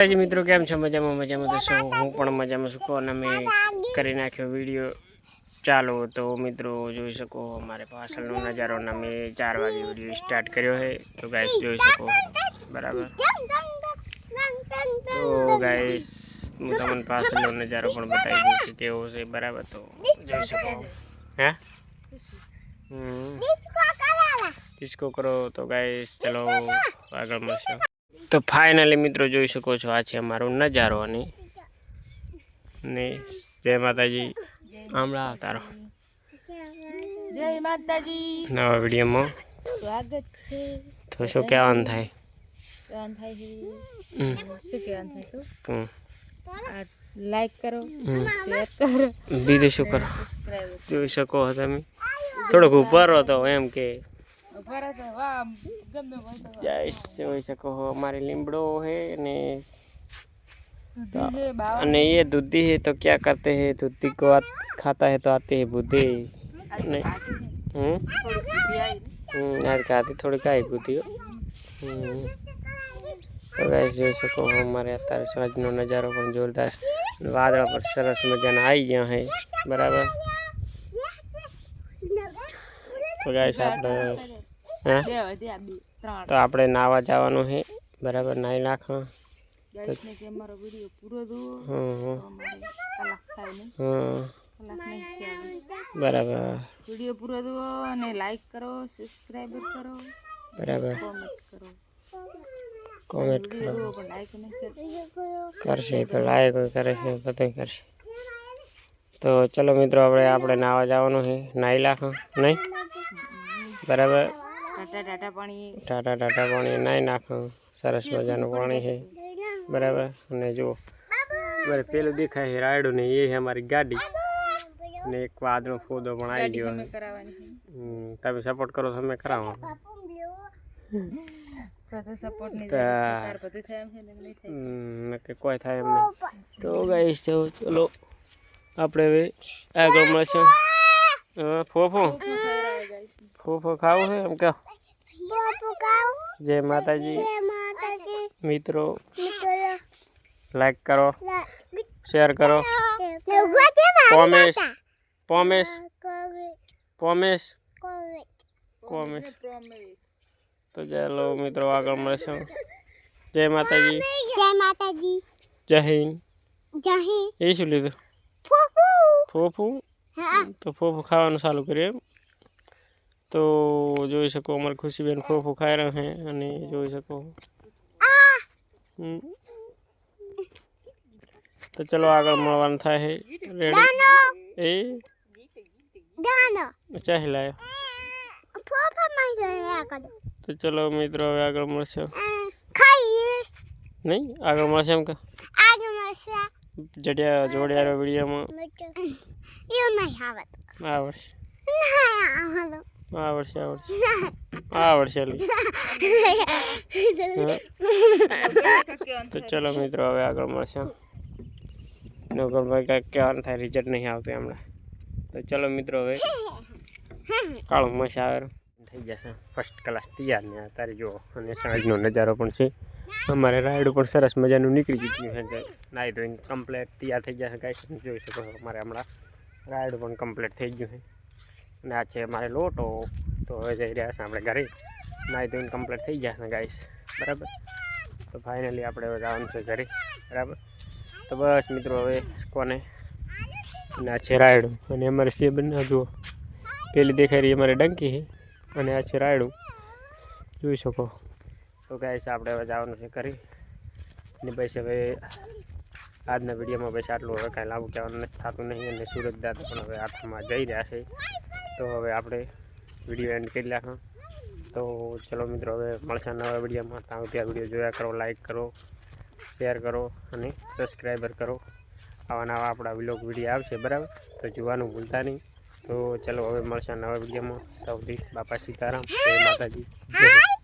जी मित्रों केम छो मजामा मजामा तो हूँ पण मजामा छूं અને મેં કરી નાખ્યો વિડીયો ચાલો તો મિત્રો જોઈ શકો અમારે પાછળનો નજારો ને મેં 4 વાગે વિડીયો સ્ટાર્ટ કર્યો है तो गाइस જોઈ શકો બરાબર તો गाइस હું તમને પાછળનો નજારો પણ બતાવી દઉં કે કેવો છે બરાબર તો જોઈ શકો હે डिस्को करो तो गाइस चलो आगे મળશું तो फाइनली मित्रों જોઈ શકો છો આ છે અમારો નજારો અને जय माताजी हमણાં આવતારો जय माताजी નવા વિડીયોમાં स्वागत છે તો શું કહેવાનું થાય શું કહેવાનું થાય તો તું લાઈક કરો શેર કરો બીજું શું કરો જોઈ શકો છો તમે થોડોક ઉપર હતો એમ કે જોઈ શકો हो हमारे लीमड़ो है ने ये दूधी है तो क्या करते हैं दूधी को खाता है तो आते हैं बुद्धि यार खाती थोड़ी खाई बुद्धि तो गाइस જોઈ શકો हमारे अत्यारे साँजनो नजारो पण जोरदार वादळा पर सरस मजाना आई गया है बराबर तो गाइस આપણે तो આપણે નાવા જવાનું છે બરાબર નાઈ નાખો ગાઈસને કે અમારો વિડિયો પૂરો જુઓ કલાક થાય ને કલાક નહીં થાય બરાબર વિડિયો પૂરો જુઓ અને લાઈક કરો સબસ્ક્રાઇબ કરો બરાબર કોમેન્ટ કરો પણ લાઈક નહીં કરશે તો લાઈક કરે છે બધું કરશે તો ચલો મિત્રો આપણે નાવા જવાનું છે નાઈ નાખો નહીં બરાબર टाटा पानी नाई नाखो सरस मजानु पानी है बराबर ने जो बराबर पेलू दिखाय है रायडो ने ये है हमारी गाड़ी ने एक वादळो फोदो पण आई गयो तबे सपोर्ट करो तो मैं करावा तो सपोर्ट नहीं सरकार बधु थाय एम है नहीं थाय नके कोई थाय एम नहीं तो गाइस चलो आपणे वे आगळ મળશું फोफो फोफो खाओ है हम क्या जय माता जी मित्रों लाइक करो शेयर करो पोमेश पोमेश पोमेश पोमेश तो चलो मित्रों आगे મળશું जय माता जी जय हिंद ये શું લીધું फोफू तो फोफू खाવાનું ચાલુ કર્યું तो જોઈ શકો અમાર ખુશીબેન ફોફો ખાઈ રહ્યા છે અને જોઈ શકો તો ચલો આગળ મળવાનું થાય છે રેડી એ દાનો ચાહલાય ફોફો માં ગયા કરો તો ચલો મિત્રો હવે આગળ મળશે ખાઈએ નહીં આગળ મળશે એમ કે આગળ મળશે જડિયા જોડિયારો વિડિયોમાં એવું નહીં આવત આવડે आवड़े तो चलो मित्रों हवे आगे મળશું नौकर भाई का क्या था रिजल्ट नहीं આવતું હમણાં तो चलो मित्रों हवे કાળો મસ આવે થઈ જશે ફર્સ્ટ ક્લાસ તૈયાર ને તારે જો અને સાંજનો નજારો પણ છે અમારે રાયડું પણ સરસ મજાનું નીકળી ગયું છે નાઈ ધોઈને કમ્પ્લીટ તૈયાર થઈ જશે ગાઈસ જોઈ શકો અમારે હમણાં રાયડું પણ કમ્પ્લીટ થઈ ગયું છે અને આ છે અમારે લોટો તો હવે જઈ રહ્યા છે આપણે ઘરે નાઈ ધોઈને કમ્પ્લીટ થઈ જશે ગાઈસ બરાબર તો ફાઇનલી આપણે હવે જવાનું છે ઘરે બરાબર તો બસ મિત્રો હવે કોને અને આ છે રાયડું અને અમારે સે બને જુઓ પેલી દેખાઈ રહી અમારે ડંકી છે અને આ છે રાયડું જોઈ શકો તો ગાઈસ આપણે હવે જવાનું છે ઘરે અને બસ હવે આજના વિડીયોમાં બસ આટલું હવે કાંઈ લાંબુ કહેવાનું થતું નહીં અને સુરજ દાદા પણ હવે આઠમાં જઈ રહ્યા છે तो હવે આપણે વિડીયો એન્ડ કરી નાખો તો ચલો મિત્રો હવે મળશે નવા વિડીયોમાં ત્યાં સુધી આ વિડીયો જોયા કરો લાઈક કરો શેર કરો અને સબસ્ક્રાઈબર કરો આવા નવા આપણા વ્લોગ વિડીયો આવશે બરાબર તો જોવાનું ભૂલતા નહીં તો ચલો હવે મળશે નવા વિડીયોમાં ત્યાં સુધી બાપા સીતારામ જય માતાજી જય